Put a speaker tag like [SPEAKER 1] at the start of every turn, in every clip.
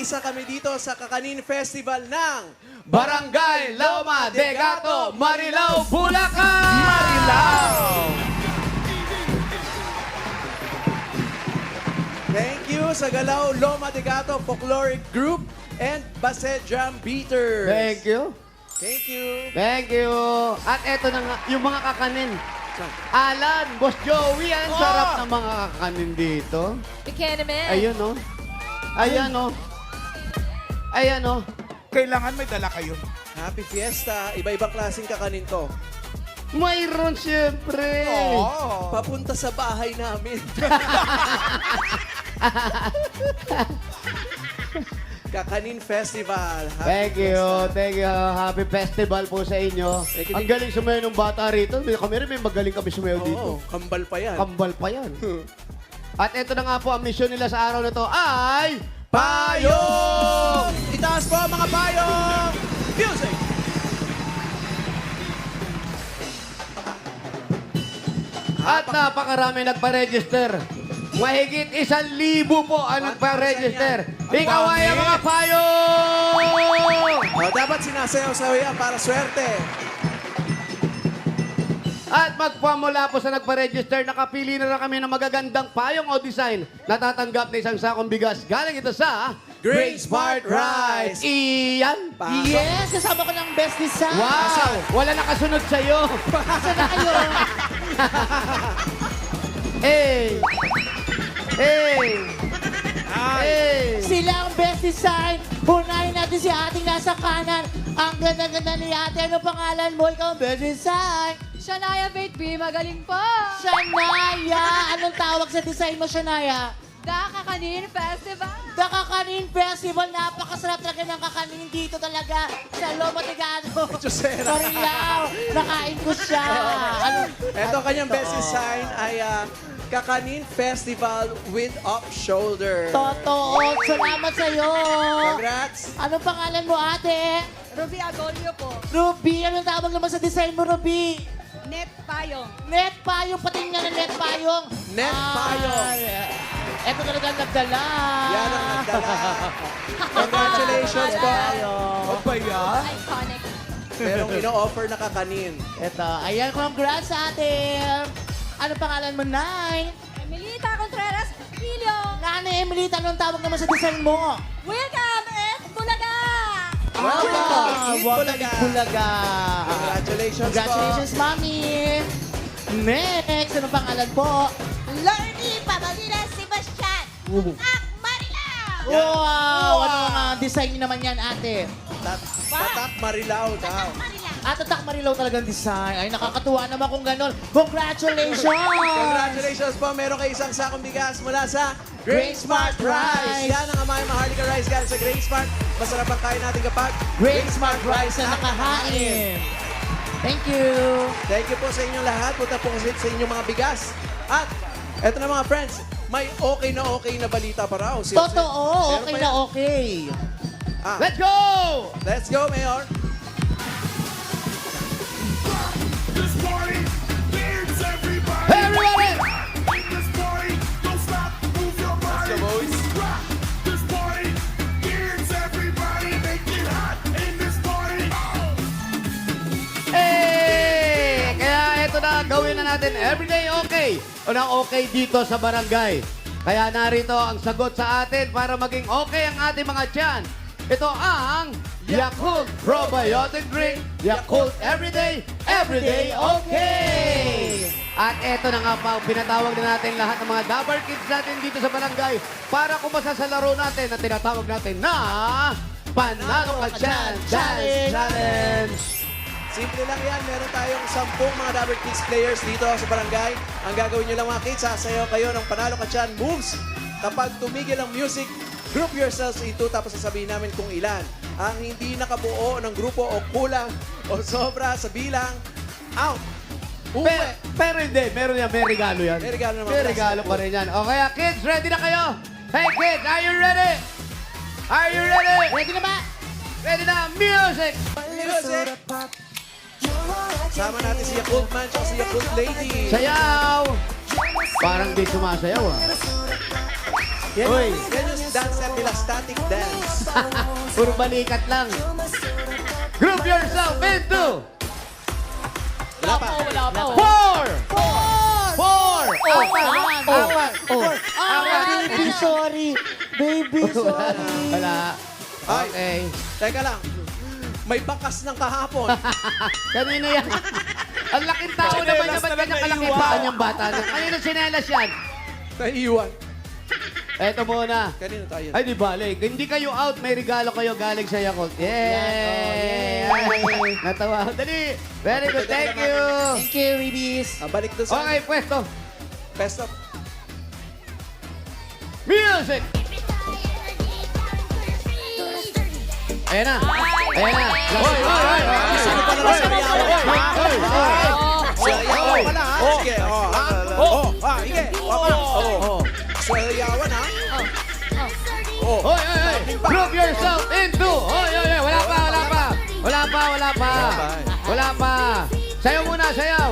[SPEAKER 1] Nag-iisa kami dito sa Kakanin Festival ng
[SPEAKER 2] Barangay Loma de Gato, Marilao, Bulacan!
[SPEAKER 1] Thank you sa Galaw Loma de Gato Folkloric Group and Baset Drum Beaters.
[SPEAKER 2] Thank you.
[SPEAKER 1] Thank you.
[SPEAKER 2] Thank you. At eto na nga, yung mga kakanin. Alan, Boss Joey, ang sarap ng mga kakanin dito.
[SPEAKER 3] Bikini
[SPEAKER 2] Ayun, no? Ayan, no? Ayan, no?
[SPEAKER 4] Kailangan may dala kayo.
[SPEAKER 1] Happy Fiesta. Iba-ibang klaseng kakanin to.
[SPEAKER 2] Mayroon siyempre.
[SPEAKER 4] Oo.
[SPEAKER 1] Papunta sa bahay namin. Kakanin Festival. Happy
[SPEAKER 2] Thank you.
[SPEAKER 1] Fiesta.
[SPEAKER 2] Thank you. Happy festival po sa inyo.
[SPEAKER 1] Thank you.
[SPEAKER 2] Ang galing sumayo ng bata rito. Kami rin may magaling kami sumayo dito.
[SPEAKER 1] Oo, kambal pa yan.
[SPEAKER 2] Kambal pa yan. At ito na nga po, ang mission nila sa araw na to ay...
[SPEAKER 1] Payong! Itaas po mga payong! Music!
[SPEAKER 2] At napakarami nagpa-register. Mahigit 1,000 po ang nagpa-register. Ikaw ay ang mga payong!
[SPEAKER 1] O, dapat sinasayaw-sayaw yan para swerte.
[SPEAKER 2] At magpamula po sa nagpa-register, nakapili na kami ng magagandang payong o design na tatanggap na isang sakong bigas. Galing ito sa
[SPEAKER 1] Great Smart Rice.
[SPEAKER 2] Iyan.
[SPEAKER 5] Yes, kasama ko ng best design.
[SPEAKER 2] Wow! Wala nakasunod sa'yo.
[SPEAKER 5] Asa na kayo?
[SPEAKER 2] Hey! Hey! Hey!
[SPEAKER 5] Sila ang best design. Punahin natin si ating nasa kanan. Ang ganda-ganda ni ate. Ano pangalan mo? Ikaw ang best design.
[SPEAKER 3] Shania Faith B, magaling po!
[SPEAKER 5] Shania. Anong tawag sa design mo, Shania?
[SPEAKER 3] The Kakanin Festival!
[SPEAKER 5] The Kakanin Festival. Napakasarap talaga ng kakanin dito talaga sa Loma de Gato.
[SPEAKER 1] Josera.
[SPEAKER 5] Marilao. Nakain ko siya. Ano?
[SPEAKER 1] Ito kanyang best design ay Kakanin Festival with Up Shoulder.
[SPEAKER 5] Totoo. Salamat sa'yo.
[SPEAKER 1] Congrats!
[SPEAKER 5] Anong pangalan mo, ate?
[SPEAKER 3] Ruby Agolio po.
[SPEAKER 5] Ruby. Anong tawag naman sa design mo, Ruby?
[SPEAKER 3] Net Payong.
[SPEAKER 5] Net payong. Patingin nga ng net payong.
[SPEAKER 1] Net payong.
[SPEAKER 5] Ito talaga ang nagdala.
[SPEAKER 1] Yan ang nagdala. Congratulations po.
[SPEAKER 4] Ano ba yan?
[SPEAKER 3] Iconic.
[SPEAKER 1] Merong ino-offer na kakanin.
[SPEAKER 5] Ito. Ayan, congrats sa atin. Ano pangalan mo, Nay?
[SPEAKER 3] Emilita Contreras Pilio.
[SPEAKER 5] Nanay Emilita, anong tawag naman sa design mo?
[SPEAKER 3] Welcome, Ed Bulaga!
[SPEAKER 1] Welcome,
[SPEAKER 5] Bulaga. Bulaga.
[SPEAKER 1] Congratulations,
[SPEAKER 5] Congratulations, Mami. Next, ano pangalan po?
[SPEAKER 3] Lordy Pabagina Sebastian. Ak Marilao!
[SPEAKER 5] Wow! Ano ang design niyo naman yan, ate?
[SPEAKER 1] Tatak Marilao daw.
[SPEAKER 5] At Tatak Marilao talagang design. Ay, nakakatuwa naman kung ganon. Congratulations!
[SPEAKER 1] Congratulations po. Meron kayo isang sakong bigas mula sa Great Smart Rice. Yan ang amay Maharlika Rice galing sa Great Smart. Masarap ang kain natin kapag
[SPEAKER 5] Great Smart Rice na nakahain. Thank you.
[SPEAKER 1] Thank you po sa inyong lahat. Punta po kasi sa inyong mga bigas. At eto na mga friends, may okay na balita pa raw.
[SPEAKER 5] Totoo,
[SPEAKER 1] Meron
[SPEAKER 5] okay
[SPEAKER 1] pa
[SPEAKER 5] na
[SPEAKER 1] yan?
[SPEAKER 5] okay.
[SPEAKER 2] Let's go!
[SPEAKER 1] Let's go, Mayor.
[SPEAKER 6] This party needs everybody.
[SPEAKER 2] Hey, everybody!
[SPEAKER 6] This party, don't stop, move your body. Rock. This party needs everybody. Make it hot in this party.
[SPEAKER 2] Hey! Kaya ito na, gawin na natin everyday okay. Unang okay dito sa barangay. Kaya narito ang sagot sa atin para maging okay ang ating mga tiyan. Ito ang Yakult Probiotic Drink. Yakult Everyday, Everyday Okay! At ito na nga pa, pinatawag na natin lahat ng mga Dabar Kids natin dito sa barangay para kumasa sa laro natin na tinatawag natin na Panalo Ka Dyan Challenge!
[SPEAKER 1] Simple lang yan. Meron tayong 10 mga Dabber Kids players dito sa barangay. Ang gagawin nyo lang mga kids, sasayaw kayo ng Panalo Ka Dyan moves. Kapag tumigil ang music, group yourselves into tapos sasabihin namin kung ilan. Ang hindi nakabuo ng grupo o kulang o sobra sa bilang, out. Uwi.
[SPEAKER 2] Pero hindi, meron yan, may regalo yan.
[SPEAKER 1] May regalo naman.
[SPEAKER 2] May regalo pa rin yan. O kaya kids, ready na kayo? Hey kids, are you ready? Are you ready?
[SPEAKER 5] Ready na ba?
[SPEAKER 2] Ready na, music!
[SPEAKER 1] Music. Sama natin si Yakult Man at si Yakult Lady.
[SPEAKER 2] Sayaw! Parang di sumasayaw ah.
[SPEAKER 1] Yan,
[SPEAKER 2] Uy.
[SPEAKER 1] yan yung dance step nila, static dance.
[SPEAKER 2] Puro balikat lang. Group yourself into
[SPEAKER 1] Wala pa.
[SPEAKER 2] four! Apat!
[SPEAKER 5] Baby, sorry. Baby, sorry.
[SPEAKER 2] Wala.
[SPEAKER 1] Ay.
[SPEAKER 2] Okay.
[SPEAKER 1] Teka lang. May bakas ng kahapon.
[SPEAKER 2] Kanino yan? Ang laking tao naman
[SPEAKER 4] Sinelas
[SPEAKER 2] niya. Ba't
[SPEAKER 4] na lang
[SPEAKER 2] kanyang kalaki
[SPEAKER 4] naiwan?
[SPEAKER 2] pa kanyang bata? Kanino sinelas yan?
[SPEAKER 1] Naiiwan.
[SPEAKER 2] Eto muna.
[SPEAKER 1] Kanino tayo?
[SPEAKER 2] Ay, di balik. Hindi kayo out. May regalo kayo galing sa Yakult. Yay! Ay, natawa ako. Dali. Very good. Thank you.
[SPEAKER 5] Thank you, babies.
[SPEAKER 1] Balik doon sa
[SPEAKER 2] Okay, pwesto.
[SPEAKER 1] best of.
[SPEAKER 2] Music! Ayan na. Ayan na. Hoy, hoy, hoy.
[SPEAKER 1] Sino pa naman sayawan?
[SPEAKER 2] Hoy, hoy.
[SPEAKER 1] Sayawan pala ha? Sige, sige. Sayawan ha?
[SPEAKER 2] Hoy, hoy, hoy. Group yourself into. Hoy, hoy, hoy. Wala pa, wala pa. Wala pa, wala pa. Wala pa. Sayaw muna, sayaw.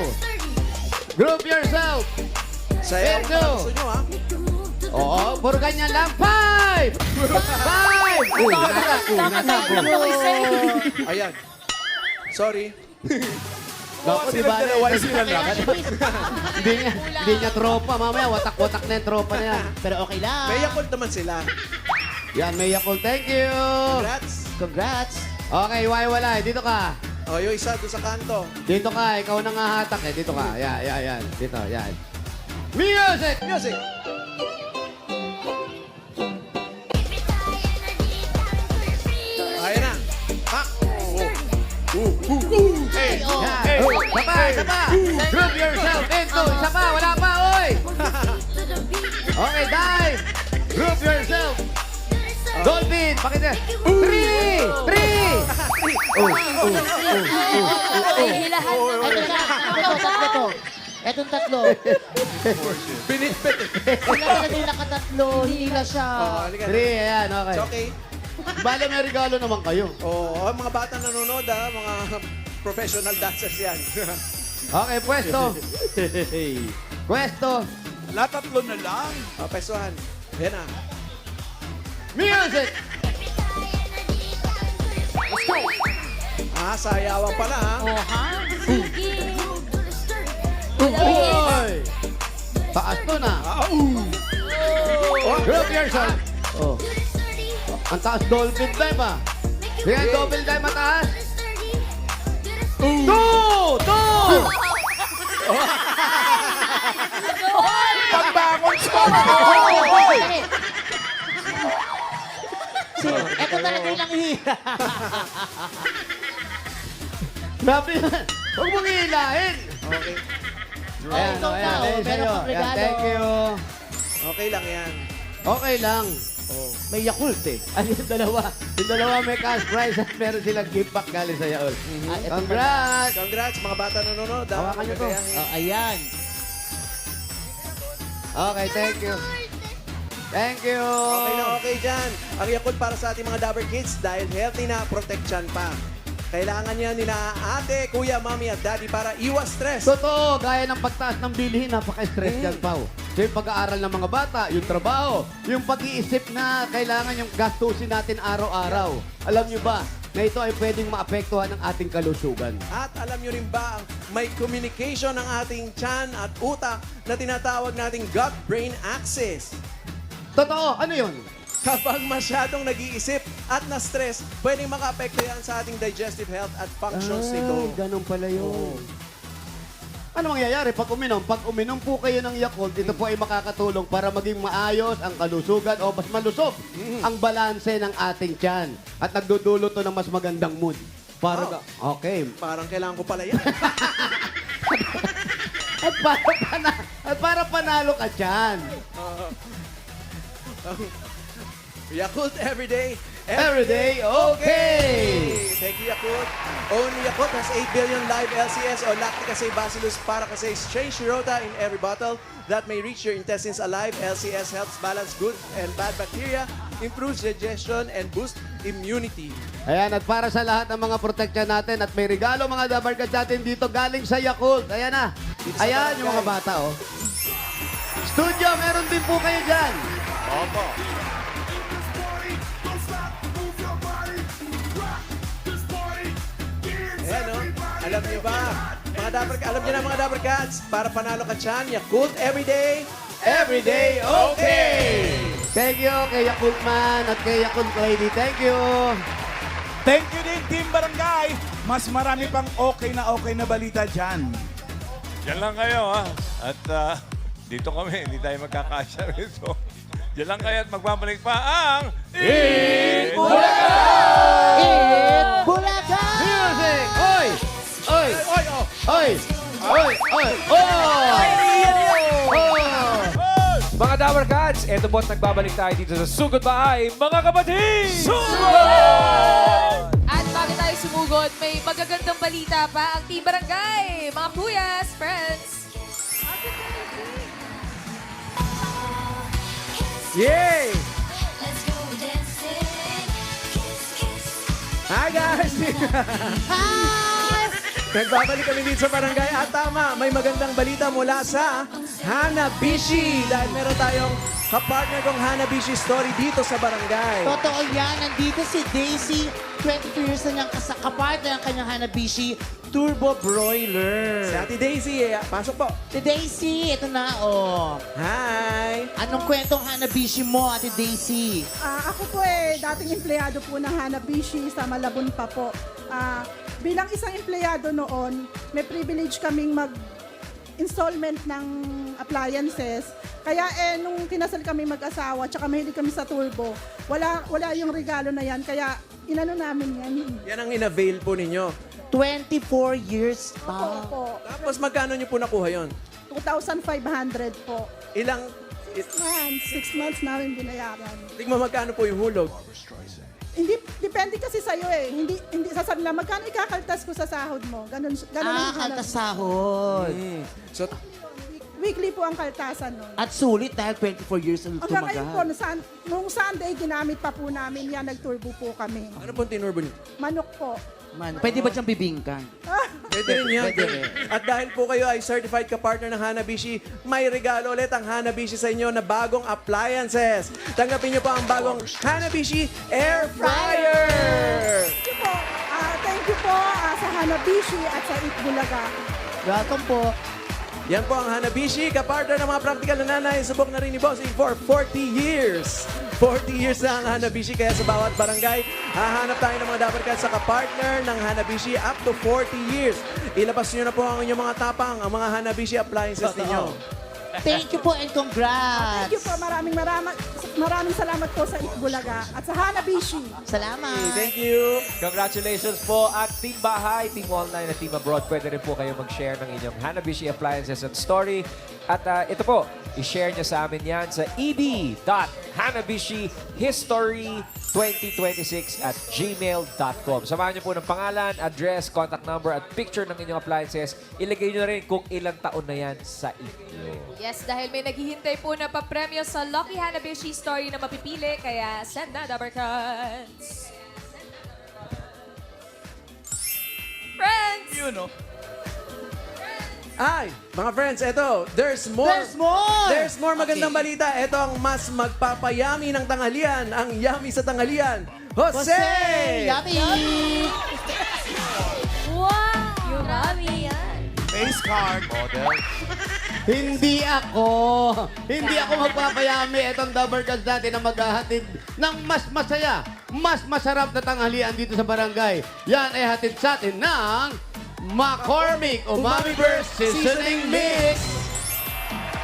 [SPEAKER 2] Group yourself.
[SPEAKER 1] Sayawan
[SPEAKER 2] Ito.
[SPEAKER 1] pala gusto nyo ha?
[SPEAKER 2] Oo, puro ganyan lang. 5! 5! Uy, natago.
[SPEAKER 1] Ayan. Sorry.
[SPEAKER 2] Naku, di ba?
[SPEAKER 4] Sila lang.
[SPEAKER 2] Hindi niya tropa. Mamaya, watak-watak na yung tropa na yan.
[SPEAKER 5] Pero okay lang.
[SPEAKER 1] May Yakult naman sila.
[SPEAKER 2] Yan, may Yakult. Thank you.
[SPEAKER 1] Congrats.
[SPEAKER 5] Congrats.
[SPEAKER 2] Okay, wala. Dito ka.
[SPEAKER 1] O, yung isa doon sa kanto.
[SPEAKER 2] Dito ka. Ikaw na nga hatak eh. Dito ka. Yan. Dito, yan. Music!
[SPEAKER 1] Music. Ayan na. Ha?
[SPEAKER 2] Hey, Isa pa. Group yourself into. Isa pa. Wala pa, oy. Okay, dive. Group yourself. Dolphin, pakita. 3!
[SPEAKER 5] Etong tatlo.
[SPEAKER 1] Binitbit eh.
[SPEAKER 5] Sila talaga yung nakatatlo. Hila siya.
[SPEAKER 1] Halika
[SPEAKER 2] 3,
[SPEAKER 1] na.
[SPEAKER 2] ayan, okay.
[SPEAKER 1] It's okay.
[SPEAKER 2] Bale, may regalo naman kayo.
[SPEAKER 1] Oo, mga bata nanonood ha, mga professional dancers yan.
[SPEAKER 2] Okay, pwesto. Pwesto.
[SPEAKER 4] Tatlo na lang.
[SPEAKER 1] Pesuhan. Ayan na.
[SPEAKER 2] Music!
[SPEAKER 1] Sayawan pala ha.
[SPEAKER 2] Uy! Taas to na. Group yourself. Oh. Ang taas dolphin dive ah. Sige, double dive mataas. 2!
[SPEAKER 4] Pagbangon siya.
[SPEAKER 5] Eto talaga yung nanghihila.
[SPEAKER 2] Sabi na, huwag mong hilahin.
[SPEAKER 1] Okay.
[SPEAKER 2] Ayan,
[SPEAKER 5] ikaw na,
[SPEAKER 2] ayan,
[SPEAKER 5] meron
[SPEAKER 2] sa'yo.
[SPEAKER 5] kang
[SPEAKER 2] Ayan,
[SPEAKER 5] regalo.
[SPEAKER 2] thank you.
[SPEAKER 1] Okay lang yan.
[SPEAKER 2] Okay lang. May Yakult eh. Yung dalawa may cash prize at meron silang gift pack galing sa Yakult. Congrats!
[SPEAKER 1] Congrats, mga bata nanonood.
[SPEAKER 2] Hawakan niyo to.
[SPEAKER 5] Ayan.
[SPEAKER 2] Okay, thank you. Thank you.
[SPEAKER 1] Okay na okay dyan. Ang Yakult para sa ating mga Dabber Kids dahil healthy na, protection pa. Kailangan niya nila ate, kuya, mami at daddy para iwas stress.
[SPEAKER 2] Totoo, gaya ng pagtaas ng bilihin, napaka-stress yan, Pao. So yung pag-aaral ng mga bata, yung trabaho, yung pag-iisip na kailangan yung gastusin natin araw-araw. Alam nyo ba, na ito ay pwedeng maapektuhan ng ating kalusugan.
[SPEAKER 1] At alam nyo rin ba, may communication ng ating tiyan at utak na tinatawag nating gut-brain axis.
[SPEAKER 2] Totoo, ano yun?
[SPEAKER 1] Kapag masyadong nag-iisip at na-stress, pwedeng makaapekto yan sa ating digestive health at functions nito.
[SPEAKER 2] Ganun pala yun. Ano mangyayari pag uminom? Pag uminom po kayo ng Yakult, ito po ay makakatulong para maging maayos ang kalusugan o mas malusog ang balanse ng ating tiyan. At nagdudulot to ng mas magandang mood. Para okay.
[SPEAKER 1] Parang kailangan ko pala yan.
[SPEAKER 2] At para panalo ka tiyan.
[SPEAKER 1] Yakult everyday.
[SPEAKER 2] Every day, okay!
[SPEAKER 1] Thank you, Yakult. Only Yakult has 8 billion live LCS or lactic acid bacillus para kasi strange shirota in every bottle that may reach your intestines alive. LCS helps balance good and bad bacteria, improves digestion, and boost immunity.
[SPEAKER 2] Ayan, at para sa lahat ng mga protection natin at may regalo mga dabarkad natin dito galing sa Yakult. Ayan na.
[SPEAKER 1] Dito sa
[SPEAKER 2] Ayan yung mga
[SPEAKER 1] barangay.
[SPEAKER 2] bata, oh. Studio, meron din po kayo dyan.
[SPEAKER 4] Opo.
[SPEAKER 6] This party, don't stop, move your body. Rock this party, dance
[SPEAKER 1] Ayan, no?
[SPEAKER 6] everybody.
[SPEAKER 1] Alam niyo ba? Alam niyo na mga Dabber Cats, para panalo ka dyan, Yakult Everyday, Everyday Okay!
[SPEAKER 2] Thank you kay Yakult Man at kay Yakult Lady. Thank you.
[SPEAKER 4] Thank you din, Team Barangay. Mas marami pang okay na balita dyan.
[SPEAKER 7] Diyan lang kayo, ha? At dito kami, hindi tayo magkakasya rito. Diyan lang kayo at magbabalik pa ang...
[SPEAKER 2] Eat
[SPEAKER 5] Bulaga!
[SPEAKER 2] Music! Oy! Oy!
[SPEAKER 1] Oy, oh!
[SPEAKER 2] Oy! Oy! Oy! Oh!
[SPEAKER 8] Mga Dabber Cats, eto po't nagbabalik tayo dito sa Sugod Bahay, mga kapatid!
[SPEAKER 3] At bago tayo sumugod, may magagandang balita pa ang Team Barangay, mga kuyas, friends.
[SPEAKER 1] Yay! Hi guys!
[SPEAKER 5] Hi!
[SPEAKER 1] Nagbabalik kami dito sa barangay at tama, may magandang balita mula sa Hanabishi dahil meron tayong kapartner kong Hanabishi story dito sa barangay.
[SPEAKER 5] Totoo yan. Nandito si Daisy. 22 years na niyang kapartner ng kanyang Hanabishi Turbo Broiler.
[SPEAKER 1] Si Ate Daisy, pasok po.
[SPEAKER 5] Si Daisy, ito na, oh.
[SPEAKER 1] Hi!
[SPEAKER 5] Anong kwentong Hanabishi mo, Ate Daisy?
[SPEAKER 9] Ako po dating empleyado po ng Hanabishi sa Malabon pa po. Bilang isang empleyado noon, may privilege kaming mag-installment ng appliances. Kaya nung kinasal kami mag-asawa, tsaka mahilig kami sa turbo, wala yung regalo na yan. Kaya inano namin yan.
[SPEAKER 1] Yan ang in-avail po ninyo.
[SPEAKER 5] 24 years
[SPEAKER 9] Opo,
[SPEAKER 5] pa.
[SPEAKER 9] po.
[SPEAKER 1] Tapos magkano nyo po nakuha yon?
[SPEAKER 9] 2,500 po.
[SPEAKER 1] Ilang...
[SPEAKER 9] 6 months namin binayaran.
[SPEAKER 1] Tigma magkano po yung hulog?
[SPEAKER 9] Hindi, depende kasi sa'yo Hindi sasabi lang, magkano ikakaltas ko sa sahod mo? Ganun ang
[SPEAKER 5] Kaltas sahod.
[SPEAKER 1] So,
[SPEAKER 9] Weekly po ang kaltasan nun.
[SPEAKER 5] At sulit dahil 24 years old
[SPEAKER 9] Hanggang ngayon po,
[SPEAKER 5] tumagal.
[SPEAKER 9] nung Sunday, ginamit pa po namin yan, nagturbo po kami.
[SPEAKER 1] ano pong tinurbo nyo?
[SPEAKER 9] Manok po.
[SPEAKER 5] Man, pwede ba siyang bibingkan?
[SPEAKER 1] Pwede rin yan.
[SPEAKER 5] Pwede rin.
[SPEAKER 1] At dahil po kayo ay certified ka-partner ng Hanabishi, may regalo ulit ang Hanabishi sa inyo na bagong appliances. Tanggapin nyo po ang bagong Hanabishi Air Fryer!
[SPEAKER 9] Thank you po sa Hanabishi at sa Itbulaga.
[SPEAKER 5] Welcome po.
[SPEAKER 1] Yan po ang Hanabishi, ka-partner ng mga practical na nanay. Subok na rin ni Bossing for 40 years. 40 years na ang Hanabishi, kaya sa bawat barangay, hahanap tayo ng mga Dabber Cats sa ka-partner ng Hanabishi up to 40 years. Ilabas nyo na po ang inyong mga tapang, ang mga Hanabishi appliances ninyo.
[SPEAKER 5] Thank you po and congrats.
[SPEAKER 9] Thank you po. Maraming salamat po sa Itbulaga at sa Hanabishi.
[SPEAKER 5] Salamat.
[SPEAKER 1] Thank you.
[SPEAKER 8] Congratulations po at Team Bahay, Team Online at Team Abroad. Pwede rin po kayo mag-share ng inyong Hanabishi appliances and story. At ito po, i-share nyo sa amin yan sa ed.hanabishihistory2026@gmail.com. Samahan nyo po ng pangalan, address, contact number at picture ng inyong appliances. Ilagay nyo rin kung ilang taon na yan sa inyo.
[SPEAKER 3] Yes, dahil may naghihintay po na papremyo sa Lucky Hanabishi story na mapipili, kaya send na, Dabber Cats! Friends!
[SPEAKER 4] Yun, no?
[SPEAKER 1] Ay, mga friends, eto, there's more.
[SPEAKER 5] There's more!
[SPEAKER 1] There's more magandang balita. Ito ang mas magpapayami ng tanghalian, ang yummy sa tanghalian, Jose!
[SPEAKER 5] Yummy!
[SPEAKER 3] Wow! Yumami yan!
[SPEAKER 4] Face card.
[SPEAKER 2] Hindi ako magpapayami. Itong Dabber Cats natin na maghahatid ng mas masaya, mas masarap na tanghalian dito sa barangay. Yan ay hatid sa atin ng McCormick Umami Burst Seasoning Mix.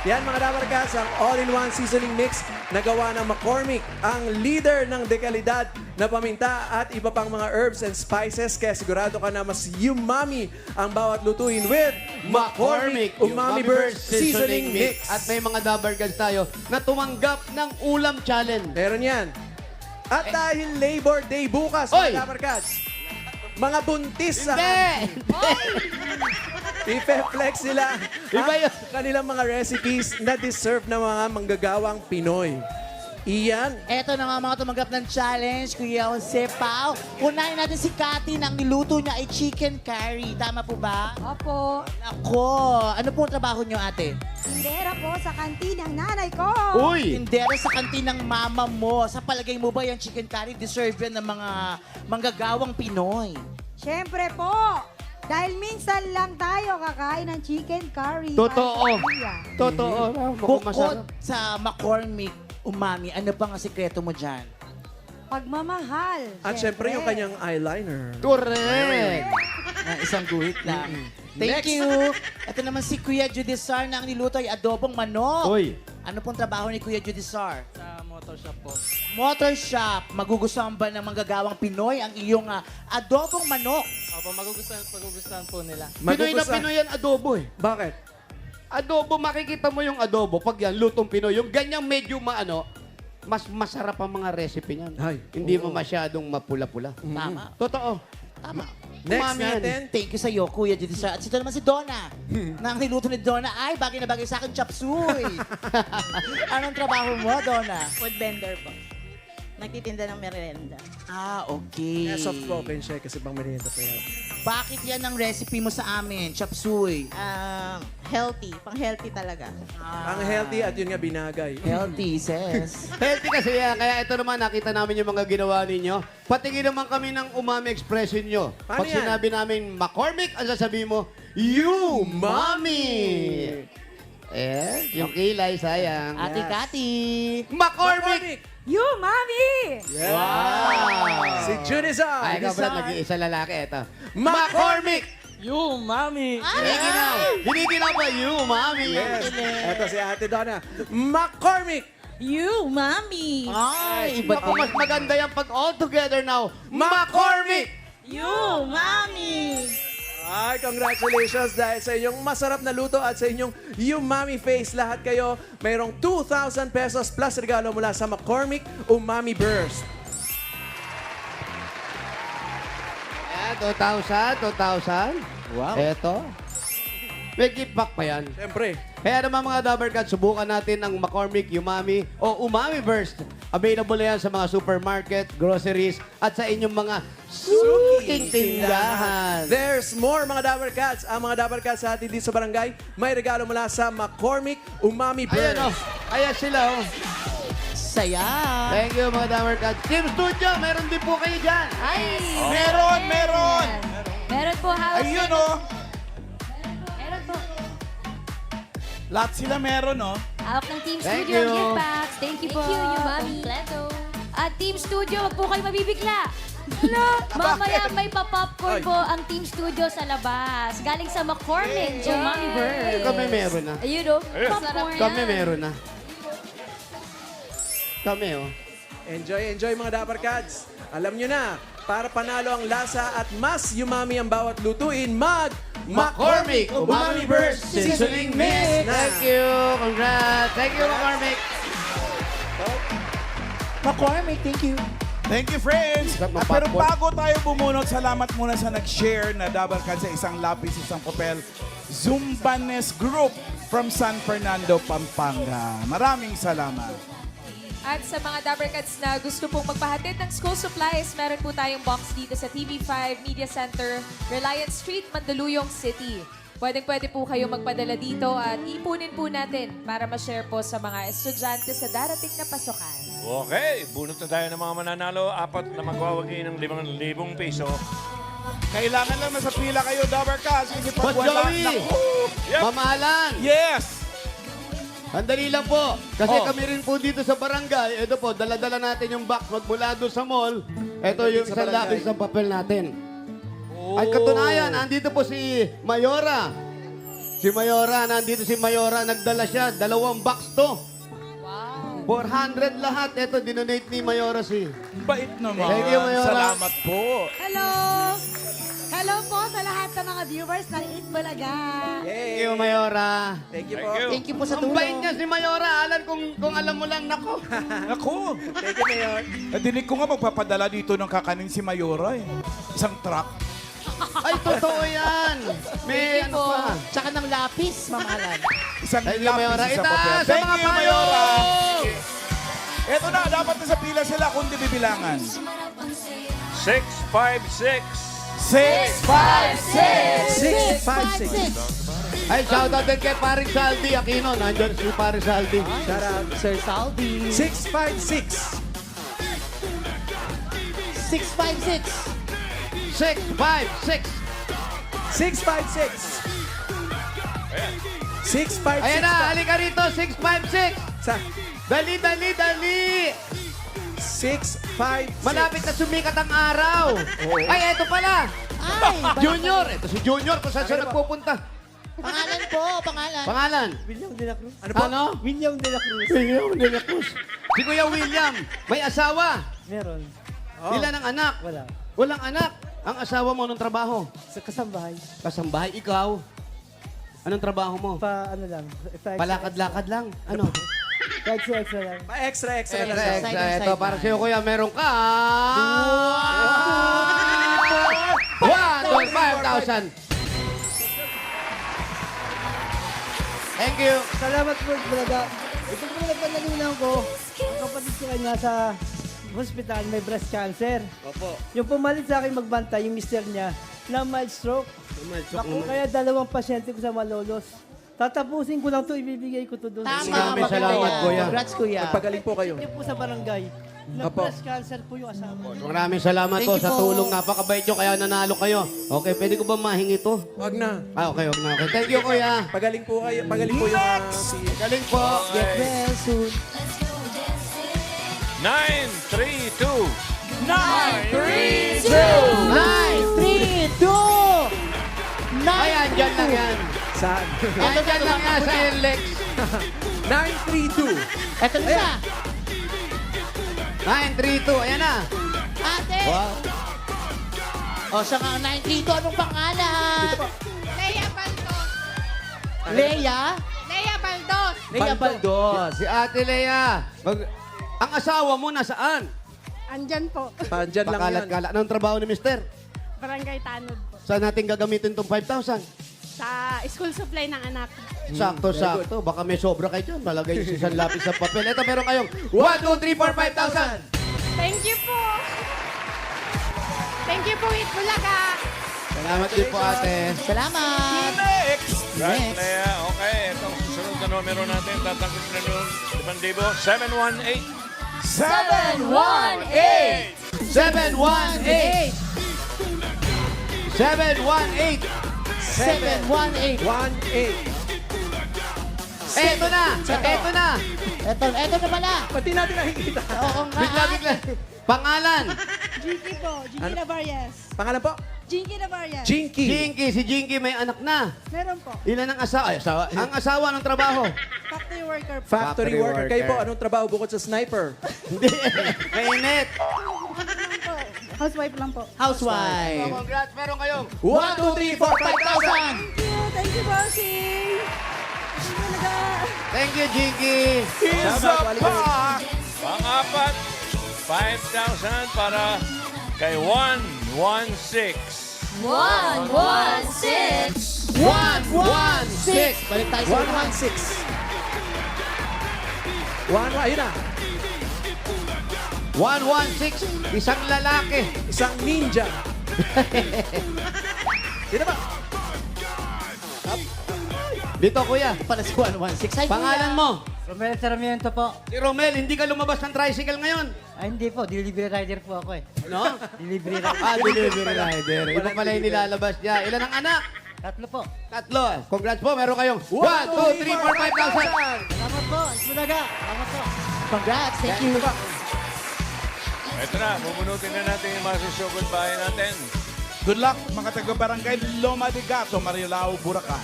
[SPEAKER 1] Yan mga Dabber Cats, ang all-in-one seasoning mix na gawa ng McCormick, ang leader ng dekalidad na paminta at iba pang mga herbs and spices. Kaya sigurado ka na mas umami ang bawat lutuin with McCormick Umami Burst Seasoning Mix.
[SPEAKER 2] At may mga Dabber Cats tayo na tumanggap ng ulam challenge.
[SPEAKER 1] Meron yan. At dahil Labor Day bukas,
[SPEAKER 2] Oy!
[SPEAKER 1] mga Dabber Cats, mga buntis sa
[SPEAKER 2] Hindi!
[SPEAKER 1] ipe-flex nila
[SPEAKER 2] Iba yun.
[SPEAKER 1] ang kanilang mga recipes na deserve ng mga manggagawang Pinoy. Ian.
[SPEAKER 5] Eto na nga mga tumanggap ng challenge, Kuya Jose Pao. Unahin natin si Cathy na ang niluto niya ay chicken curry. Tama po ba?
[SPEAKER 3] Opo.
[SPEAKER 5] Ako, ano po ang trabaho niyo, ate?
[SPEAKER 9] Tindera po sa kantin ng nanay ko.
[SPEAKER 2] Uy!
[SPEAKER 5] Tindera sa kantin ng mama mo. Sa palagay mo ba yung chicken curry deserve yan ng mga manggagawang Pinoy?
[SPEAKER 9] Siyempre po. Dahil minsan lang tayo kakain ng chicken curry.
[SPEAKER 2] Totoo.
[SPEAKER 9] Para sa pamilya.
[SPEAKER 2] Totoo.
[SPEAKER 5] Bukod
[SPEAKER 2] Masarap.
[SPEAKER 5] sa McCormick Umami, ano pa ang sikreto mo dyan?
[SPEAKER 9] Pagmamahal.
[SPEAKER 1] At syempre yung kanyang eyeliner.
[SPEAKER 2] Correct.
[SPEAKER 5] Isang guhit lang. Thank
[SPEAKER 1] Next.
[SPEAKER 5] you. Ito naman si Kuya Judisar na ang niluto ay adobong manok.
[SPEAKER 2] Uy.
[SPEAKER 5] Ano pong trabaho ni Kuya Judisar?
[SPEAKER 10] Sa motor shop po.
[SPEAKER 5] Motor shop. Magugustuhan ba ng manggagawang Pinoy ang iyong adobong manok?
[SPEAKER 10] Opo, magugustuhan po nila.
[SPEAKER 2] Pinoy na Pinoy yan adobo eh.
[SPEAKER 1] Bakit?
[SPEAKER 2] Adobo, makikita mo yung adobo pag yan, lutong Pinoy. Yung ganyang medyo mas masarap ang mga recipe niyan.
[SPEAKER 1] Ay,
[SPEAKER 2] Hindi mo masyadong mapula-pula.
[SPEAKER 5] Tama.
[SPEAKER 2] Totoo.
[SPEAKER 5] Tama.
[SPEAKER 1] Next
[SPEAKER 2] Umami yan.
[SPEAKER 1] natin.
[SPEAKER 5] Thank you sa iyo, Kuya Judisar. At ito naman si Donna. na ang niluto ni Donna ay bagay na bagay sa akin, chop suey. Anong trabaho mo, Donna?
[SPEAKER 11] Food vendor po. Nagtitinda ng merienda.
[SPEAKER 5] Okay.
[SPEAKER 1] Yeah, soft open siya kasi pang merienda pa yan.
[SPEAKER 5] Bakit yan ang recipe mo sa amin, chop suey?
[SPEAKER 11] Healthy. Pang-healthy talaga.
[SPEAKER 1] Ang healthy at yun nga binagay.
[SPEAKER 5] Healthy, sis.
[SPEAKER 2] Healthy kasi yan. Kaya ito naman, nakita namin yung mga ginawa ninyo. Patingin naman kami ng umami expression nyo.
[SPEAKER 1] Paano
[SPEAKER 2] Pag
[SPEAKER 1] yan?
[SPEAKER 2] sinabi namin McCormick, ang sasabihin mo, You Mommy! Yung kilay, sayang.
[SPEAKER 5] Ate Cathy.
[SPEAKER 2] McCormick!
[SPEAKER 9] You, Mami!
[SPEAKER 2] Wow!
[SPEAKER 1] Si Junizar.
[SPEAKER 2] Ay, ikaw, Brad, nag-iisa lalaki. Ito. McCormick!
[SPEAKER 10] You, mami!
[SPEAKER 2] Hiniginaw ba you, Mommy?
[SPEAKER 1] Yes. Ito si Ate Donna. McCormick.
[SPEAKER 11] You, Mami!
[SPEAKER 5] Ay, iba
[SPEAKER 2] Naku, mas maganda yan pag all together now. McCormick!
[SPEAKER 11] You, Mami!
[SPEAKER 1] Ay, congratulations dahil sa inyong masarap na luto at sa inyong Umami Face. Lahat kayo mayroong 2,000 pesos plus regalo mula sa McCormick Umami Burst.
[SPEAKER 2] Ayan, 2,000.
[SPEAKER 5] Wow.
[SPEAKER 2] Eto. May gift back pa yan.
[SPEAKER 1] Siyempre.
[SPEAKER 2] Kaya naman mga Dabber Cats, subukan natin ang McCormick Umami o Umami Burst. Available na yan sa mga supermarket, groceries, at sa inyong mga suking tindahan.
[SPEAKER 1] There's more mga Dabber Cats. Ang mga Dabber Cats sa atin dito sa barangay, may regalo mula sa McCormick Umami Burst.
[SPEAKER 2] Ayan o. Ayan sila o.
[SPEAKER 5] Saya.
[SPEAKER 2] Thank you mga Dabber Cats. Team Studio, meron din po kayo dyan.
[SPEAKER 3] Ay!
[SPEAKER 4] Meron, meron.
[SPEAKER 3] Meron po, hawak.
[SPEAKER 4] Ayun,
[SPEAKER 3] na-
[SPEAKER 4] oh.
[SPEAKER 3] Meron po.
[SPEAKER 4] Lahat sila meron, oh.
[SPEAKER 3] Hawak ng Team
[SPEAKER 2] Thank
[SPEAKER 3] Studio
[SPEAKER 2] you.
[SPEAKER 3] gift packs. Thank you po.
[SPEAKER 11] Thank you, Mami.
[SPEAKER 3] Kompleto. At Team Studio, wag po kayo mabibigla. Hala, mamaya may pa-popcorn
[SPEAKER 1] Ay.
[SPEAKER 3] po ang Team Studio sa labas. Galing sa McCormick, Umami Burst.
[SPEAKER 2] Kami meron na.
[SPEAKER 3] Ayun o, popcorn
[SPEAKER 2] Kami
[SPEAKER 3] yan.
[SPEAKER 2] meron na. Kami oh.
[SPEAKER 1] Enjoy mga Dabber Cats. Alam nyo na, para panalo ang lasa at mas umami ang bawat lutuin,
[SPEAKER 2] McCormick Umami Burst Seasoning Mix.
[SPEAKER 1] na.
[SPEAKER 2] Thank you. Congrats. Thank you, McCormick.
[SPEAKER 5] McCormick, thank you.
[SPEAKER 4] Thank you, friends.
[SPEAKER 2] Sarap ng
[SPEAKER 4] At pero
[SPEAKER 2] popcorn.
[SPEAKER 4] bago tayo bumunot, salamat muna sa nag-share na Dabber Cats sa isang lapis, isang papel. Zumbanes Group from San Fernando, Pampanga. Maraming salamat.
[SPEAKER 3] At sa mga Dabber Cats na gusto pong magpahatid ng school supplies, meron po tayong box dito sa TV5 Media Center, Reliance Street, Mandaluyong City. Pwedeng-pwede po kayo magpadala dito at ipunin po natin para ma-share po sa mga estudyante sa darating na pasukan.
[SPEAKER 7] Okay, bunot na tayo ng mga mananalo. 4 na magwawagi ng 5,000 piso.
[SPEAKER 4] Kailangan lang nasa pila kayo, Dabber Cats. Kasi pag
[SPEAKER 2] Boss
[SPEAKER 4] wala,
[SPEAKER 2] Joey!
[SPEAKER 4] naku!
[SPEAKER 2] Mamahalan.
[SPEAKER 4] Yes!
[SPEAKER 2] Sandali lang po. Kasi
[SPEAKER 4] Oh.
[SPEAKER 2] kami rin po dito sa barangay. Ito po, dala-dala natin yung box magmula doon sa mall. Ito yung
[SPEAKER 1] sa
[SPEAKER 2] isang
[SPEAKER 1] barangay.
[SPEAKER 2] lapis ng papel natin. At katunayan, andito po si Mayora. Si Mayora, nandito si Mayora. Nagdala siya, 2 box to.
[SPEAKER 3] Wow!
[SPEAKER 2] 400 lahat. Ito, dinonate ni Mayora si...
[SPEAKER 4] Bait naman.
[SPEAKER 2] Thank you, Mayora.
[SPEAKER 4] Salamat po.
[SPEAKER 9] Hello! Hello po sa lahat ng mga viewers ng Eat Bulaga.
[SPEAKER 2] Thank you, Mayora.
[SPEAKER 1] Thank you po.
[SPEAKER 7] Thank you.
[SPEAKER 5] Thank you po sa
[SPEAKER 2] Ang
[SPEAKER 5] tulong.
[SPEAKER 2] bait niya si Mayora. Alam kung alam mo lang, nako.
[SPEAKER 4] Naku!
[SPEAKER 1] Thank you, Mayor.
[SPEAKER 4] Nadinig ko nga magpapadala dito ng kakanin si Mayora eh. Isang truck.
[SPEAKER 2] Ay, totoo yan. May
[SPEAKER 3] Thank you
[SPEAKER 2] ano
[SPEAKER 3] po.
[SPEAKER 2] pa.
[SPEAKER 5] Tsaka ng lapis, mamahalan.
[SPEAKER 4] Isang
[SPEAKER 2] Thank you, Mayora.
[SPEAKER 4] lapis, isang
[SPEAKER 2] Itaas
[SPEAKER 4] papel.
[SPEAKER 2] sa
[SPEAKER 4] Thank
[SPEAKER 2] mga
[SPEAKER 4] you,
[SPEAKER 2] payo!
[SPEAKER 4] Mayora! Eto na, dapat na sa pila sila kung di bibilangan.
[SPEAKER 7] 656.
[SPEAKER 4] 656.
[SPEAKER 1] 656.
[SPEAKER 2] Ay, shoutout din kay Paring Saldi Aquino. Nandiyan si Paring Saldi.
[SPEAKER 5] Shout out, Sir Saldi.
[SPEAKER 1] 656.
[SPEAKER 5] 656.
[SPEAKER 2] 656.
[SPEAKER 1] 656. 656.
[SPEAKER 2] Ayan na, halika rito, 656.
[SPEAKER 1] Sa
[SPEAKER 2] Dali, dali, dali.
[SPEAKER 1] 656.
[SPEAKER 2] Malapit na sumikat ang araw. Ay, eto pala.
[SPEAKER 5] Ay,
[SPEAKER 2] Junior. Ito si Junior kung saan siya nagpupunta.
[SPEAKER 5] pangalan po, pangalan.
[SPEAKER 2] Pangalan?
[SPEAKER 10] William de la Cruz.
[SPEAKER 1] Ano po?
[SPEAKER 2] Ano?
[SPEAKER 10] William de la Cruz.
[SPEAKER 2] William de la Cruz. Si Kuya William, may asawa.
[SPEAKER 10] Meron.
[SPEAKER 2] Ilan ang anak?
[SPEAKER 10] Wala.
[SPEAKER 2] Walang anak. Ang asawa mo, anong trabaho?
[SPEAKER 10] Sa kasambahay.
[SPEAKER 2] Kasambahay, ikaw. Anong trabaho mo?
[SPEAKER 10] Ano lang.
[SPEAKER 2] Palakad-lakad lang. Ano?
[SPEAKER 10] Extra lang.
[SPEAKER 1] Extra lang.
[SPEAKER 2] Extra. Ito, para sa'yo, Kuya, meron ka. 1,500. Thank you.
[SPEAKER 10] Salamat po talaga. Ito po nagpanalinaw ko. Ang kapatid ko ay nasa hospital, may breast cancer.
[SPEAKER 2] Opo.
[SPEAKER 10] Yung pumalit sa akin magbantay, yung mister niya, na mild stroke. Ako, kaya 2 pasyente ko sa Malolos. Tatapusin ko lang to, ibibigay ko to doon.
[SPEAKER 5] Tama,
[SPEAKER 2] Maraming
[SPEAKER 5] maganda
[SPEAKER 2] salamat,
[SPEAKER 5] yan.
[SPEAKER 2] Kuya.
[SPEAKER 5] Congrats, Kuya.
[SPEAKER 1] Pagaling po kayo.
[SPEAKER 10] Hindi po sa barangay. Na
[SPEAKER 1] Opo.
[SPEAKER 10] breast cancer po yung asawa.
[SPEAKER 2] Maraming salamat
[SPEAKER 5] Thank
[SPEAKER 2] po
[SPEAKER 5] you
[SPEAKER 2] sa
[SPEAKER 5] po.
[SPEAKER 2] tulong. Napakabait nyo, kaya nanalo kayo. Okay, pwede ko ba mahingi to?
[SPEAKER 1] Wag na.
[SPEAKER 2] Okay, wag na. Okay. Thank you, Kuya.
[SPEAKER 1] Pagaling po kayo. Pagaling po yung si...
[SPEAKER 2] Galing po.
[SPEAKER 5] Get well soon.
[SPEAKER 7] 932.
[SPEAKER 5] 9, 3, 2, 9.
[SPEAKER 2] Ay, andyan lang yan.
[SPEAKER 1] Saan?
[SPEAKER 2] Andyan lang yan sa NLEX.
[SPEAKER 1] 932.
[SPEAKER 5] Eto na siya.
[SPEAKER 2] 932, ayan na.
[SPEAKER 5] Ate.
[SPEAKER 2] Wow.
[SPEAKER 5] O, siya nga, 932. Anong pangalan?
[SPEAKER 11] Leia Baldos.
[SPEAKER 5] Leia?
[SPEAKER 11] Leia Baldos.
[SPEAKER 5] Leia Baldos.
[SPEAKER 2] Si Ate Lea. Ang asawa mo nasaan?
[SPEAKER 9] Andyan po.
[SPEAKER 1] Pandyan lang yan.
[SPEAKER 2] Pakalat-kalat. Anong trabaho ni Mister?
[SPEAKER 9] Barangay Tanod po.
[SPEAKER 2] Saan natin gagamitin itong 5,000?
[SPEAKER 9] Sa school supply ng anak.
[SPEAKER 2] Sakto-sakto. Baka may sobra kayo dyan. Malagay yung isang lapis sa papel. Ito, meron kayong 1, 2, 3, 4, 5,000.
[SPEAKER 9] Thank you po. Thank you po, Eat Bulaga.
[SPEAKER 2] Salamat din po, ate.
[SPEAKER 5] Salamat.
[SPEAKER 4] Next.
[SPEAKER 7] Right, Lea. Okay, itong susunod na numero natin. Tatanggapin na yung 5,000. 718.
[SPEAKER 2] 718. 718.
[SPEAKER 5] 718.
[SPEAKER 1] 18.
[SPEAKER 2] Eto na. Eto na.
[SPEAKER 5] Eto na pala.
[SPEAKER 1] Pati natin nakikita.
[SPEAKER 5] Oo nga.
[SPEAKER 2] Bigla. Pangalan.
[SPEAKER 9] Jinky po. Jinky Navarez.
[SPEAKER 1] Pangalan po?
[SPEAKER 9] Jinky Navarez.
[SPEAKER 1] Jinky.
[SPEAKER 2] Jinky. Si Jinky may anak na.
[SPEAKER 9] Meron po.
[SPEAKER 2] Ilan ang asawa? Ay, asawa. Ang asawa ng trabaho.
[SPEAKER 9] Factory worker po.
[SPEAKER 1] Factory worker. Kayo po, anong trabaho bukod sa sniper?
[SPEAKER 2] Hindi. Mainit.
[SPEAKER 9] Housewife lang po.
[SPEAKER 5] Housewife.
[SPEAKER 2] Congrats. Meron kayong
[SPEAKER 1] 1, 2, 3, 4, 5,000.
[SPEAKER 5] Thank
[SPEAKER 9] Thank you. Thank you, bossing. Eat Bulaga.
[SPEAKER 2] Thank you, Jinky.
[SPEAKER 4] Isa pa.
[SPEAKER 7] Pang-apat, 5,000 para kay 116.
[SPEAKER 3] 116.
[SPEAKER 2] 116.
[SPEAKER 5] Balik tayo sa
[SPEAKER 1] 116. Ayun na.
[SPEAKER 2] 116. Isang lalaki.
[SPEAKER 1] Isang ninja. Dito ba?
[SPEAKER 2] Dito, kuya.
[SPEAKER 5] Para sa 116. Ay,
[SPEAKER 2] Pangalan mo?
[SPEAKER 10] Romel Sarmiento po.
[SPEAKER 2] Si Romel, hindi ka lumabas ng tricycle ngayon.
[SPEAKER 10] Ay, hindi po. Delivery rider po ako eh.
[SPEAKER 2] No?
[SPEAKER 10] Delivery rider.
[SPEAKER 2] Delivery rider. Iba pala yung nilalabas niya. Ilan ang anak?
[SPEAKER 10] 3 po.
[SPEAKER 2] 3. Congrats po. Meron kayong 1, 2, 3, 4, 5,000.
[SPEAKER 10] Salamat po. Eat Bulaga. Salamat po.
[SPEAKER 5] Congrats. Thank you.
[SPEAKER 7] Ito na, bubunutin na natin yung mga susugod bahay natin.
[SPEAKER 4] Good luck mga taga-barangay Loma de Gato, Marilao, Bulacan.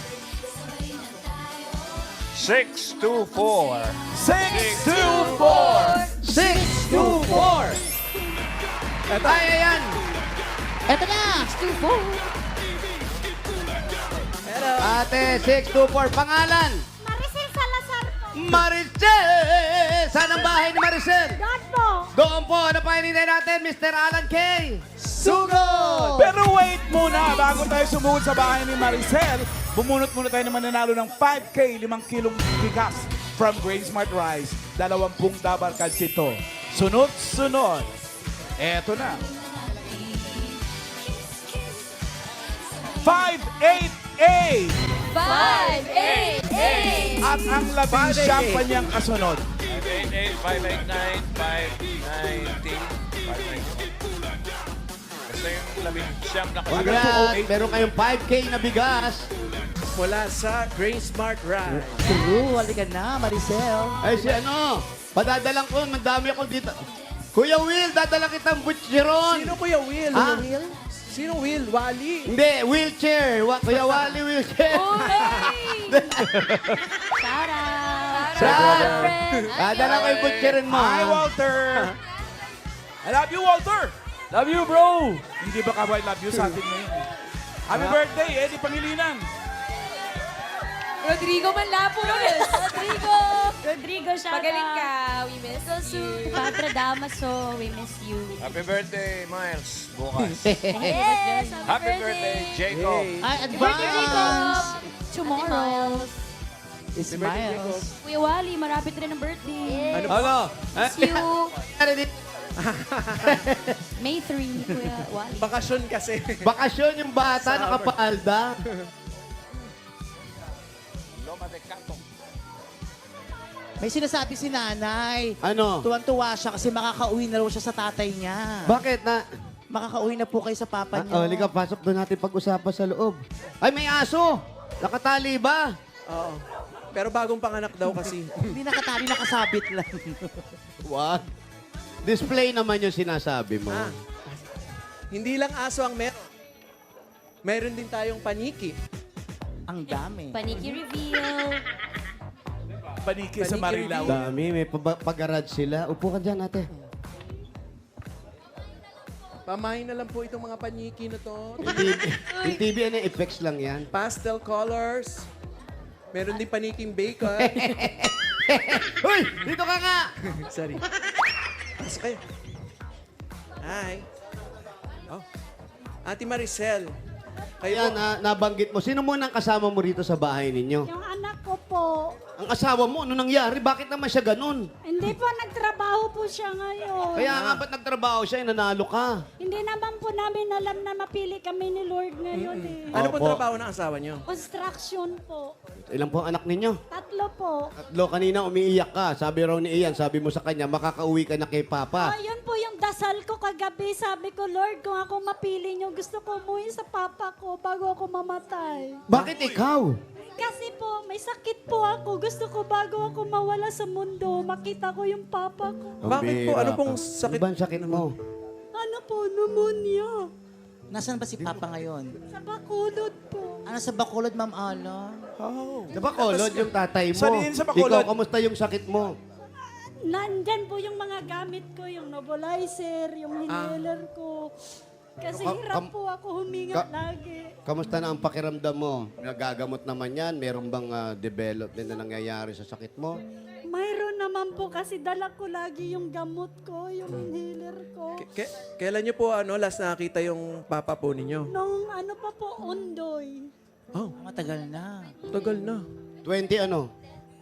[SPEAKER 7] 624.
[SPEAKER 4] 624.
[SPEAKER 2] 624. Ay, ayan.
[SPEAKER 5] Eto na.
[SPEAKER 2] Ate, 624. Pangalan?
[SPEAKER 9] Maricel Salazar po.
[SPEAKER 2] Maricel! Saan ang bahay ni Maricel?
[SPEAKER 9] God po.
[SPEAKER 2] Doon po. Ano pa hinintay natin, Mr. Alan K?
[SPEAKER 1] Sugod!
[SPEAKER 4] Pero wait muna, bago tayo sumugod sa bahay ni Maricel, bumunot muna tayo na mananalo ng 5K, 5 kilong bigas from Grain Smart Rice. 20 Dabar Cards ito. Sunod-sunod. Eto na. 588!
[SPEAKER 3] 588!
[SPEAKER 4] At ang labing siyam kanyang kasunod.
[SPEAKER 7] 588, 589, 590, 591. Basta yung labing siyam na kasunod.
[SPEAKER 2] Congrats! Meron kayong 5K na bigas.
[SPEAKER 1] Mula sa Grain Smart Rice.
[SPEAKER 5] True, halika na, Maricel.
[SPEAKER 2] Ay, si ano, padadalang ko, madami ako dito. Kuya Will, dadala kitang butcheron.
[SPEAKER 1] Sino Kuya Will?
[SPEAKER 2] Ah?
[SPEAKER 1] Will? Sino Will? Wally?
[SPEAKER 2] Hindi, wheelchair. Kuya Wally, wheelchair.
[SPEAKER 3] Shout out!
[SPEAKER 2] Shout Dadala ko yung butcherin mo.
[SPEAKER 4] Hi,
[SPEAKER 2] ha?
[SPEAKER 4] Walter! I love you, Walter!
[SPEAKER 8] Love you, bro!
[SPEAKER 4] Hindi ba ka I love you sa atin ngayon? Happy birthday, Eddie Pangilinan!
[SPEAKER 3] Rodrigo Manlapos! Rodrigo!
[SPEAKER 11] Rodrigo, shout
[SPEAKER 3] Magaling
[SPEAKER 11] out.
[SPEAKER 3] ka. We miss you.
[SPEAKER 11] Patra Damaso, we miss you.
[SPEAKER 7] Happy birthday, Miles. Bukas.
[SPEAKER 11] Yes,
[SPEAKER 7] Happy birthday, Jacob.
[SPEAKER 5] Ay,
[SPEAKER 11] Birthday, Jacob!
[SPEAKER 5] advance!
[SPEAKER 11] Tomorrow.
[SPEAKER 5] Smiles.
[SPEAKER 11] Kuya Wally, marapit rin ang birthday.
[SPEAKER 2] Ano?
[SPEAKER 11] Miss you.
[SPEAKER 2] Ano dito?
[SPEAKER 11] May 3, Kuya Wally.
[SPEAKER 1] Bakasyon kasi.
[SPEAKER 2] Bakasyon yung bata, nakapaalda.
[SPEAKER 7] Loma de Cato.
[SPEAKER 5] May sinasabi si nanay.
[SPEAKER 2] Ano?
[SPEAKER 5] Tuwan-tuwa siya kasi makakauwi na raw siya sa tatay niya.
[SPEAKER 2] Bakit na?
[SPEAKER 5] Makakauwi na po kayo sa papa niyo.
[SPEAKER 2] Halika, pasok doon natin pag-usapan sa loob. Ay, may aso! Nakatali ba?
[SPEAKER 1] Oo. Pero bagong panganak daw kasi.
[SPEAKER 5] Hindi nakatali, nakasabit lang.
[SPEAKER 2] What? Display naman yung sinasabi mo.
[SPEAKER 1] Ah. Hindi lang aso ang meron. Meron din tayong paniki.
[SPEAKER 5] Ang dami.
[SPEAKER 11] Paniki reveal.
[SPEAKER 4] Paniki sa
[SPEAKER 1] Paniki
[SPEAKER 4] Marilao.
[SPEAKER 2] Dami, may pag-garage sila. Upo ka dyan, ate.
[SPEAKER 1] Pamahin na lang po itong mga paniki na to.
[SPEAKER 2] Yung TV, ano, effects lang yan.
[SPEAKER 1] Pastel colors. Meron din paniking bacon.
[SPEAKER 2] Hoy! Dito ka nga!
[SPEAKER 1] Sorry. Pasok kayo. Hi. Oh. Ate Maricel. Kayo
[SPEAKER 2] Ayan,
[SPEAKER 1] po.
[SPEAKER 2] nabanggit mo. Sino muna ang kasama mo rito sa bahay ninyo?
[SPEAKER 9] Yung anak ko po,
[SPEAKER 2] Ang asawa mo, ano nangyari? Bakit naman siya ganun?
[SPEAKER 9] hindi po nagtrabaho po siya ngayon.
[SPEAKER 2] Kaya nga ba't nagtrabaho siya, nanalo ka?
[SPEAKER 9] Hindi naman po namin alam na mapili kami ni Lord ngayon eh.
[SPEAKER 1] Ano po
[SPEAKER 2] Opo.
[SPEAKER 1] trabaho ng asawa niyo?
[SPEAKER 9] Construction po.
[SPEAKER 2] Ilan po ang anak ninyo?
[SPEAKER 9] 3 po.
[SPEAKER 2] Tatlo, kanina umiiyak ka. Sabi raw ni Ian, sabi mo sa kanya, makakauwi ka na kay Papa.
[SPEAKER 9] Yun po yung dasal ko kagabi. Sabi ko, Lord, kung ako mapili niyo, gusto ko umuwi sa papa ko bago ako mamatay.
[SPEAKER 2] Bakit ikaw?
[SPEAKER 9] Kasi po, may sakit po ako. Gusto ko bago ako mawala sa mundo, makita ko yung papa ko.
[SPEAKER 1] Bakit po?
[SPEAKER 2] Pambira
[SPEAKER 1] Ano pong
[SPEAKER 2] ka.
[SPEAKER 1] sakit?
[SPEAKER 2] Ano ba ang sakit mo?
[SPEAKER 9] Ano po, pneumonia.
[SPEAKER 5] Nasaan ba si papa ngayon?
[SPEAKER 9] Sa Bacolod po.
[SPEAKER 5] Ano sa Bacolod, Ma'am Ala?
[SPEAKER 4] Oh.
[SPEAKER 2] Sa Bacolod yung tatay mo.
[SPEAKER 4] Saan yun sa Bacolod?
[SPEAKER 2] Ikaw, kamusta yung sakit mo?
[SPEAKER 9] Nandyan po yung mga gamit ko, yung nebulizer, yung inhaler ko. Kasi hirap po ako huminga lagi.
[SPEAKER 2] Kamusta na ang pakiramdam mo? Nagagamot naman yan? Meron bang development na nangyayari sa sakit mo?
[SPEAKER 9] Mayroon naman po kasi dala ko lagi yung gamot ko, yung inhaler ko.
[SPEAKER 1] Kailan niyo po last nakita yung papa po ninyo?
[SPEAKER 9] Nung ano pa po, Undoy.
[SPEAKER 1] Oh,
[SPEAKER 5] Matagal na.
[SPEAKER 1] tagal na.
[SPEAKER 2] 20 ano?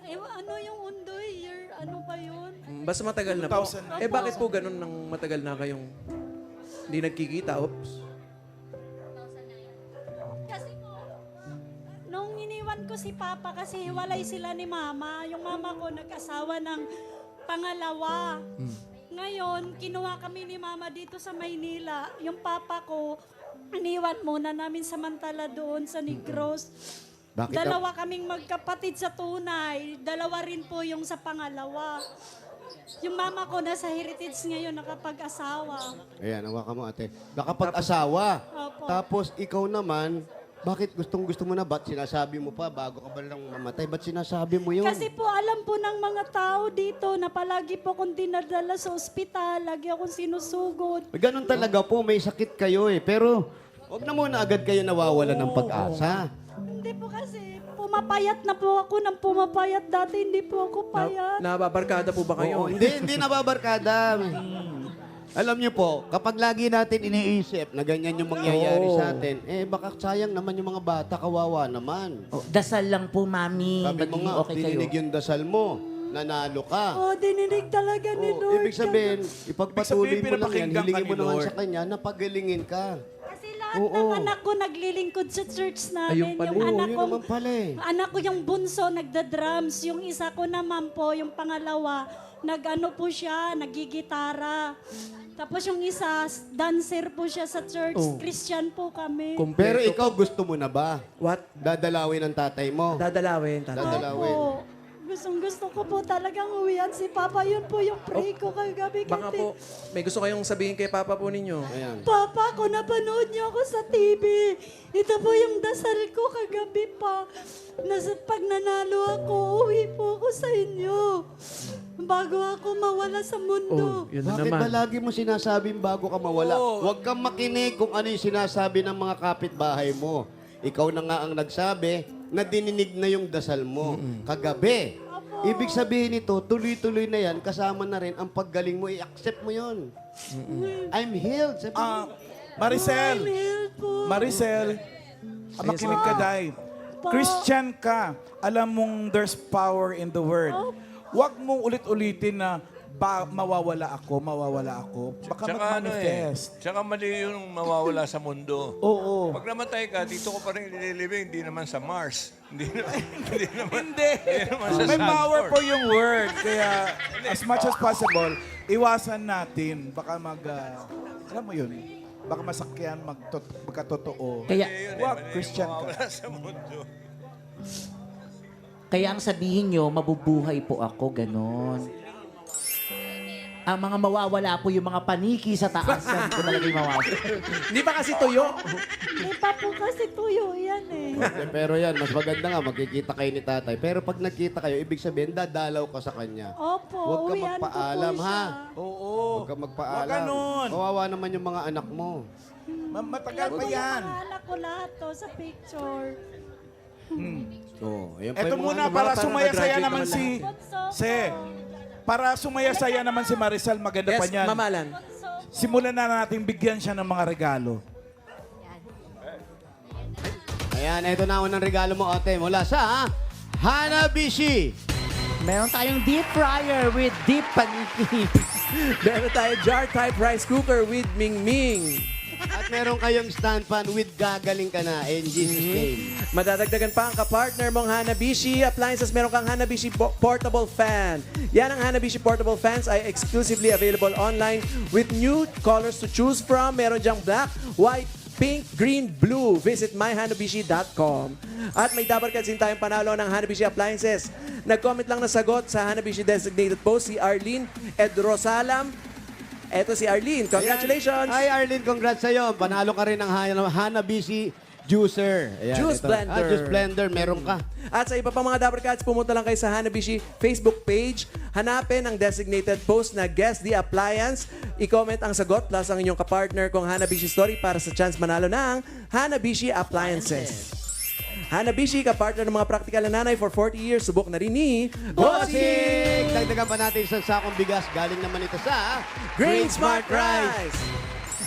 [SPEAKER 9] Ano yung Undoy? Year, ano ba yun?
[SPEAKER 1] Basta matagal na po.
[SPEAKER 4] 2000.
[SPEAKER 1] Bakit po ganun nang matagal na kayong hindi nagkikita? Oops.
[SPEAKER 9] Kasi po, nung iniwan ko si Papa kasi hiwalay sila ni Mama, yung mama ko nag-asawa ng pangalawa. Ngayon, kinuha kami ni Mama dito sa Maynila. Yung Papa ko, iniwan muna namin samantala doon sa Negros.
[SPEAKER 2] Bakit
[SPEAKER 9] Dalawa kaming magkapatid sa tunay. Dalawa rin po yung sa pangalawa. Yung mama ko nasa heritage ngayon, nakapag-asawa.
[SPEAKER 2] Ayan, hawakan mo ate. Nakapag-asawa.
[SPEAKER 9] Opo.
[SPEAKER 2] Tapos ikaw naman, bakit gustong-gusto mo na? Ba't sinasabi mo pa bago ka ba lang mamatay? Ba't sinasabi mo yun?
[SPEAKER 9] Kasi po alam po ng mga tao dito na palagi po akong dinadala sa ospital, lagi akong sinusugod.
[SPEAKER 2] Ganun talaga po, may sakit kayo eh. Pero wag na muna agad kayo nawawala ng pag-asa.
[SPEAKER 9] Hindi po kasi pumapayat na po ako ng pumapayat. Dati hindi po ako payat.
[SPEAKER 1] Nababarkada po ba kayo?
[SPEAKER 2] Oo, hindi nababarkada. Alam niyo po, kapag lagi natin iniisip na ganyan yung mangyayari sa atin, baka sayang naman yung mga bata, kawawa naman.
[SPEAKER 5] Oh, dasal lang po, Mami.
[SPEAKER 2] Sabi mo
[SPEAKER 5] Magiging
[SPEAKER 2] nga,
[SPEAKER 5] okay kayo.
[SPEAKER 2] dininig yung dasal mo, nanalo ka.
[SPEAKER 10] Oh, dininig talaga ni
[SPEAKER 2] Oh,
[SPEAKER 10] Lord.
[SPEAKER 2] ibig sabihin, ipagpatuloy mo lang yan,
[SPEAKER 4] pinapakinggan
[SPEAKER 2] hilingin
[SPEAKER 4] ka
[SPEAKER 2] mo
[SPEAKER 4] ni
[SPEAKER 2] naman
[SPEAKER 4] Lord.
[SPEAKER 2] sa kanya na pagalingin ka.
[SPEAKER 12] Kasi lahat
[SPEAKER 2] Oo.
[SPEAKER 12] ng anak ko naglilingkod sa church namin.
[SPEAKER 1] Ayun pala.
[SPEAKER 12] Yung
[SPEAKER 2] Oo,
[SPEAKER 12] anak
[SPEAKER 2] yun
[SPEAKER 12] ko,
[SPEAKER 2] naman pala eh.
[SPEAKER 12] anak ko yung bunso, nagda-drums. Yung isa ko naman po, yung pangalawa, nag-ano po siya, nagigitara. Tapos yung isa, dancer po siya sa church. Christian po kami.
[SPEAKER 2] Pero ikaw, gusto mo na ba?
[SPEAKER 1] What?
[SPEAKER 2] Dadalawin ang tatay mo?
[SPEAKER 1] Dadalawin, tatay.
[SPEAKER 2] Dadalawin.
[SPEAKER 12] Opo. Gustong-gusto ko po talagang uwian si Papa. Yun po yung pray ko kagabi.
[SPEAKER 1] Baka po, may gusto kayong sabihin kay Papa po ninyo.
[SPEAKER 2] Ayan.
[SPEAKER 12] Papa, kung napanood niyo ako sa TV, ito po yung dasal ko kagabi pa. Pag nanalo ako, uwi po ako sa inyo. Bago ako mawala sa mundo.
[SPEAKER 1] Yun na
[SPEAKER 2] Bakit
[SPEAKER 1] naman.
[SPEAKER 2] ba lagi mo sinasabing bago ka mawala? Huwag kang makinig kung ano yung sinasabi ng mga kapitbahay mo. Ikaw na nga ang nagsabi na dininig na yung dasal mo kagabi. Ibig sabihin nito, tuloy-tuloy na yan, kasama na rin ang paggaling mo, i-accept mo yun. I'm healed. Sabi mo.
[SPEAKER 4] Maricel,
[SPEAKER 12] Mahal po.
[SPEAKER 4] Maricel, makinig ka, Day. Christian ka. Alam mong there's power in the word. Huwag mong ulit-ulitin na mawawala ako. Baka mag-manifest.
[SPEAKER 7] Tsaka mali yung mawawala sa mundo.
[SPEAKER 4] Oo.
[SPEAKER 7] Pag namatay ka, dito ko pa rin ililibing, hindi naman sa Mars. Hindi naman
[SPEAKER 4] Hindi.
[SPEAKER 7] naman sa
[SPEAKER 4] May power
[SPEAKER 7] Sanford.
[SPEAKER 4] po yung word. Kaya as much as possible, iwasan natin. Baka alam mo yun, baka masakyan, magkatotoo.
[SPEAKER 5] Kaya,
[SPEAKER 4] Wag,
[SPEAKER 7] Mali yung
[SPEAKER 4] Christian ka.
[SPEAKER 7] mawawala sa mundo.
[SPEAKER 5] kaya ang sabihin nyo, mabubuhay po ako, ganon. Ang mga mawawala po yung mga paniki sa taas. Yan po talaga yung mawawala.
[SPEAKER 1] Hindi ba kasi tuyo?
[SPEAKER 12] Hindi pa po kasi tuyo yan eh.
[SPEAKER 2] Pero yan, mas maganda nga, magkikita kayo ni tatay. Pero pag nagkita kayo, ibig sabihin, dadalaw ka sa kanya.
[SPEAKER 12] Opo,
[SPEAKER 2] Huwag ka
[SPEAKER 12] uwian ko
[SPEAKER 2] magpaalam,
[SPEAKER 12] po
[SPEAKER 2] ha?
[SPEAKER 12] siya.
[SPEAKER 4] Oo.
[SPEAKER 2] Huwag ka magpaalam.
[SPEAKER 4] Wag ganun.
[SPEAKER 2] Kawawa naman yung mga anak mo.
[SPEAKER 4] Matagal pa
[SPEAKER 12] Yung
[SPEAKER 4] yan.
[SPEAKER 12] mga anak ko lahat to sa picture.
[SPEAKER 2] Ayan pa
[SPEAKER 4] Eto
[SPEAKER 2] yung mga
[SPEAKER 4] muna,
[SPEAKER 2] anak.
[SPEAKER 4] para
[SPEAKER 1] parang
[SPEAKER 4] sumaya-saya
[SPEAKER 1] nag-graduate
[SPEAKER 4] naman
[SPEAKER 1] naman
[SPEAKER 4] si... Para sumaya-saya naman si Maricel, maganda pa
[SPEAKER 1] Yes,
[SPEAKER 4] niyan.
[SPEAKER 1] mamalan.
[SPEAKER 4] Simulan na natin bigyan siya ng mga regalo.
[SPEAKER 2] Ayan, ito na unang regalo mo, ate. Mula sa Hanabishi.
[SPEAKER 5] Meron tayong deep fryer with deep paniki.
[SPEAKER 1] Meron tayo jar-type rice cooker with Ming Ming.
[SPEAKER 2] At meron kayong stand fan with gagaling ka na in Jesus name.
[SPEAKER 1] Madadagdagan pa ang kapartner mong Hanabishi Appliances. Meron kang Hanabishi Portable Fan. Yan ang Hanabishi Portable Fans ay exclusively available online with new colors to choose from. Meron dyang black, white, pink, green, blue. Visit myhanabishi.com. At may dapat kasi tayong panalo ng Hanabishi Appliances. Nag-comment lang na sagot sa Hanabishi designated post si Arlene Edrosalam. Eto si Arlene. Congratulations!
[SPEAKER 2] Hi Arlene, congrats sa'yo. Panalo ka rin ng Hanabishi Juicer. Ayan,
[SPEAKER 1] Juice
[SPEAKER 2] ito.
[SPEAKER 1] blender.
[SPEAKER 2] Juice blender, meron ka.
[SPEAKER 1] At sa iba pang mga Dabber Cats, pumunta lang kayo sa Hanabishi Facebook page. Hanapin ang designated post na Guess the Appliance. I-comment ang sagot plus ang inyong kapartner kong Hanabishi story para sa chance manalo ng Hanabishi Appliances. Hanabishi, kapartner ng mga praktikal na nanay for 40 years. Subok na rin ni
[SPEAKER 2] Bossing! Dagdagan pa natin isang sakong bigas. Galing naman ito sa
[SPEAKER 1] Grain Smart Rice.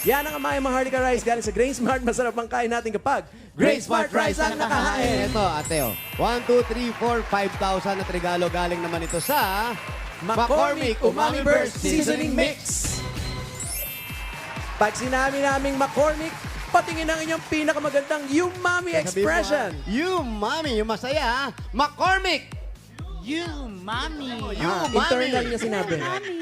[SPEAKER 1] Yan ang amay Maharlika Rice galing sa Grain Smart. Masarap ang kain natin kapag Grain Smart Rice ang nakahain.
[SPEAKER 2] Ito, ate, oh. 1, 2, 3, 4, 5,000 at regalo. Galing naman ito sa
[SPEAKER 1] McCormick Umami Burst Seasoning Mix. Pag sinabi naming McCormick, patingin ang inyong pinakamagandang umami expression.
[SPEAKER 2] You, mami, yung masaya, ha? McCormick!
[SPEAKER 5] You, mommy.
[SPEAKER 2] You,
[SPEAKER 1] Internal
[SPEAKER 2] mami!
[SPEAKER 1] niya sinabi.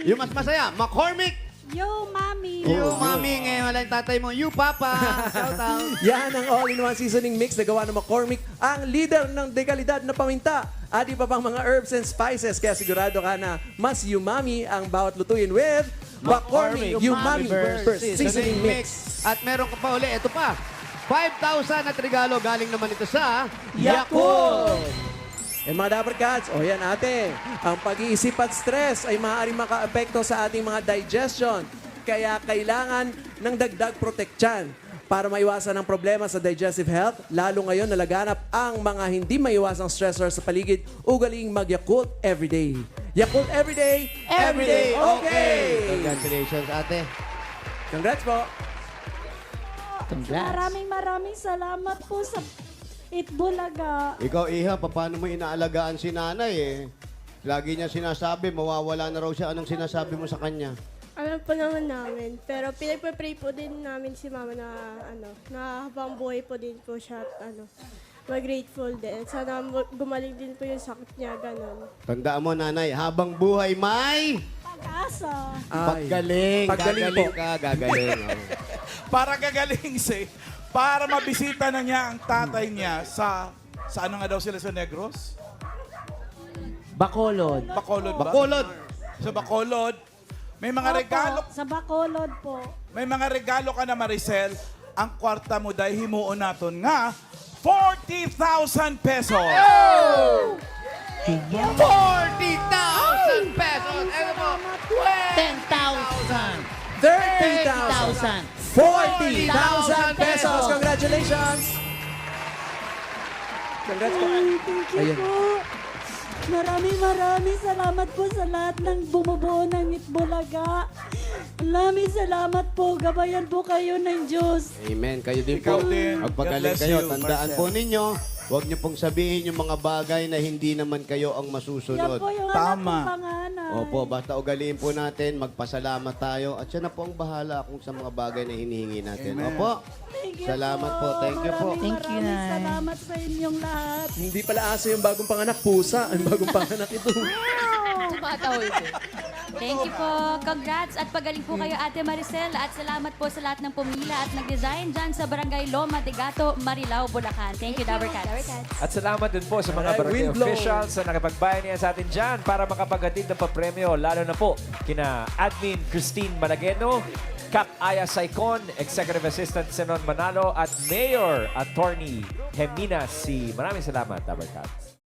[SPEAKER 2] Yung mas masaya, McCormick!
[SPEAKER 12] Yo, mami.
[SPEAKER 2] You, mami, ngayon wala yung tatay mo. You, papa! Shout out!
[SPEAKER 1] Yan ang all-in-one seasoning mix na gawa ng McCormick, ang leader ng dekalidad na paminta at iba pang mga herbs and spices. Kaya sigurado ka na mas umami ang bawat lutuin with McCormick Umami Burst Seasoning Mix.
[SPEAKER 2] At meron ka pa uli, ito pa. 5,000 at regalo galing naman ito sa
[SPEAKER 1] Yakult! And mga Dabber Cats, o yan ate, ang pag-iisip at stress ay maaaring maka-apekto sa ating mga digestion. Kaya kailangan ng dagdag proteksyon para maiwasan ang problema sa digestive health. Lalo ngayon nalaganap ang mga hindi maiwasang stressor sa paligid. Ugaling mag-Yakult everyday. Yakult everyday, everyday okay!
[SPEAKER 2] Congratulations, ate.
[SPEAKER 1] Congrats po.
[SPEAKER 5] Congrats.
[SPEAKER 12] Maraming salamat po sa Itbulaga.
[SPEAKER 2] Ikaw, Iha, paano mo inaalagaan si nanay eh? Lagi niya sinasabi, mawawala na raw siya. Anong sinasabi mo sa kanya?
[SPEAKER 12] Alam po naman namin, pero pinagpe-pray po din namin si Mama na na habang buhay po din po siya at mag-grateful din. Sana gumaling din po yung sakit niya, ganon.
[SPEAKER 2] Tandaan mo, nanay, habang buhay may...
[SPEAKER 12] Pag-asa.
[SPEAKER 2] Paggaling.
[SPEAKER 1] Paggaling po.
[SPEAKER 2] Gagaling.
[SPEAKER 4] Para gagaling para mabisita na niya ang tatay niya sa ano nga daw sila sa Negros?
[SPEAKER 5] Bacolod.
[SPEAKER 4] Bacolod ba?
[SPEAKER 2] Bacolod.
[SPEAKER 4] Sa Bacolod. May mga regalo,
[SPEAKER 12] Sa Bacolod po.
[SPEAKER 4] may mga regalo ka na Maricel. Ang kwarta mo dahil himuon naton nga 40,000 pesos.
[SPEAKER 2] 40,000 pesos. Ano po?
[SPEAKER 5] 10,000.
[SPEAKER 1] 30,000. 40,000 pesos. Congratulations. Congrats po.
[SPEAKER 12] Thank you
[SPEAKER 1] Ayun.
[SPEAKER 12] po. Maraming salamat po sa lahat ng bumubuo ng Itbulaga. Maraming salamat po. Gabayan po kayo ng Diyos.
[SPEAKER 2] Amen. Kayo din
[SPEAKER 4] Ikaw
[SPEAKER 2] po.
[SPEAKER 4] din.
[SPEAKER 2] Magpagaling
[SPEAKER 4] God bless
[SPEAKER 2] kayo.
[SPEAKER 4] you,
[SPEAKER 2] Tandaan
[SPEAKER 4] Marcel.
[SPEAKER 2] po ninyo, huwag niyo pong sabihin yung mga bagay na hindi naman kayo ang
[SPEAKER 12] Yan
[SPEAKER 2] masusunod.
[SPEAKER 12] po yung
[SPEAKER 4] Tama.
[SPEAKER 12] anak kong panganay.
[SPEAKER 2] Opo, basta ugaliin po natin, magpasalamat tayo, at siya na po ang bahala kung sa mga bagay na hinihingi natin.
[SPEAKER 4] Amen.
[SPEAKER 2] Opo,
[SPEAKER 12] Thank you
[SPEAKER 2] salamat po. Thank you po.
[SPEAKER 12] Maraming salamat sa inyong lahat.
[SPEAKER 1] Hindi pala aso yung bagong panganak, pusa. Ang bagong panganak ito.
[SPEAKER 13] Thank you po. Congrats at pagaling po kayo, Ate Maricel. At salamat po sa lahat ng pumila at nag-design dyan sa Barangay Loma de Gato, Marilao, Bulacan. Thank you, Dabber Cats.
[SPEAKER 8] At salamat din po sa mga
[SPEAKER 1] Alright,
[SPEAKER 8] barangay
[SPEAKER 1] Windblow.
[SPEAKER 8] officials na nakapagbayanihan sa atin dyan para makapaghatid ng papremyo, lalo na po kina Admin Christine Malageno, Cap Aya Saicon, Executive Assistant Senon Manalo, at Mayor Attorney Hemina C. Maraming salamat, Dabber Cats.